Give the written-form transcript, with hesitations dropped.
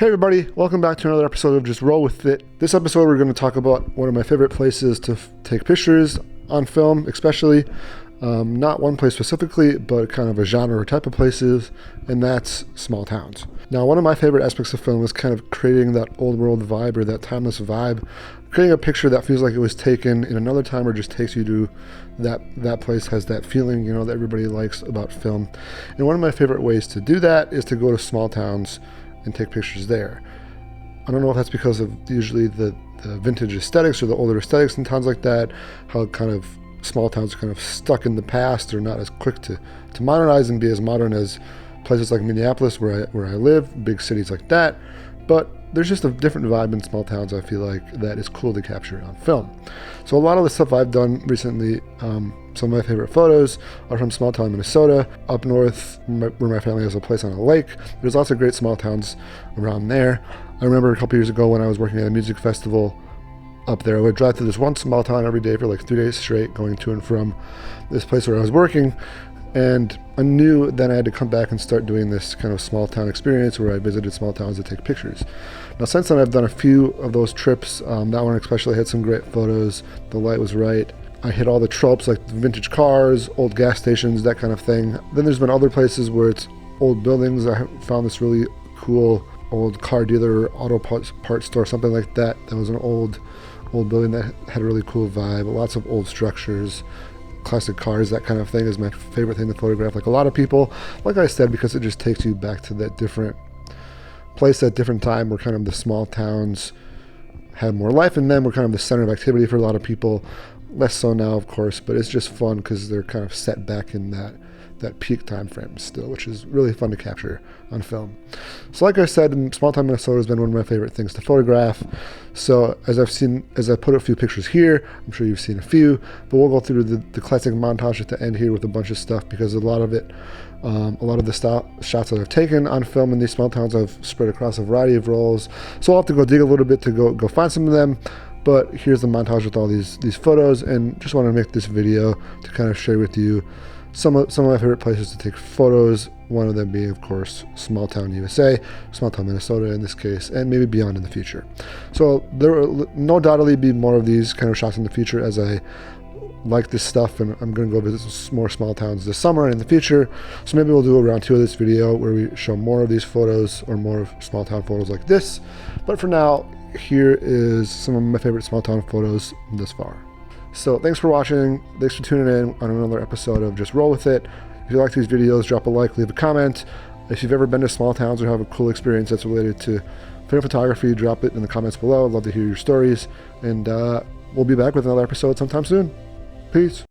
Hey everybody, welcome back to another episode of Just Roll With It. This episode we're going to talk about one of my favorite places to take pictures on film, especially. Not one place specifically, but kind of a genre or type of places, and that's small towns. Now, one of my favorite aspects of film is kind of creating that old world vibe or that timeless vibe, creating a picture that feels like it was taken in another time or just takes you to that place, has that feeling, that everybody likes about film. And one of my favorite ways to do that is to go to small towns and take pictures there. I don't know if that's because of usually the vintage aesthetics or the older aesthetics in towns like that, how kind of small towns are kind of stuck in the past or not as quick to modernize and be as modern as places like Minneapolis where I live, big cities like that. But there's just a different vibe in small towns, I feel like, that is cool to capture on film. So a lot of the stuff I've done recently, some of my favorite photos are from small town Minnesota, up north where my family has a place on a lake. There's lots of great small towns around there. I remember a couple years ago when I was working at a music festival up there, I would drive to this one small town every day for like 3 days straight, going to and from this place where I was working. And I knew then I had to come back and start doing this kind of small town experience where I visited small towns to take pictures. Now, since then, I've done a few of those trips. That one especially had some great photos. The light was right. I hit all the tropes like vintage cars, old gas stations, that kind of thing. Then there's been other places where it's old buildings. I found this really cool old car dealer, auto parts store, something like that. That was an old building that had a really cool vibe. Lots of old structures, classic cars, that kind of thing is my favorite thing to photograph. Like a lot of people, like I said, because it just takes you back to that different place, that different time where kind of the small towns had more life in them, were kind of the center of activity for a lot of people. Less so now, of course, but it's just fun because they're kind of set back in that peak time frame still, which is really fun to capture on film. So like I said, small town Minnesota has been one of my favorite things to photograph. So as I put a few pictures here, I'm sure you've seen a few, but we'll go through the classic montage at the end here with a bunch of stuff, because a lot of the shots that I've taken on film in these small towns I've spread across a variety of rolls. So I'll have to go dig a little bit to go find some of them. But here's the montage with all these photos, and just want to make this video to kind of share with you some of my favorite places to take photos, one of them being, of course, small town USA, small town Minnesota in this case, and maybe beyond in the future. So there will no doubtly be more of these kind of shots in the future as I like this stuff, and I'm going to go visit more small towns this summer and in the future. So maybe we'll do a round 2 of this video where we show more of these photos or more of small town photos like this. But for now, here is some of my favorite small town photos this far. So thanks for watching. Thanks for tuning in on another episode of Just Roll With It. If you like these videos, drop a like, leave a comment. If you've ever been to small towns or have a cool experience that's related to film photography, drop it in the comments below. I'd love to hear your stories. And we'll be back with another episode sometime soon. Peace.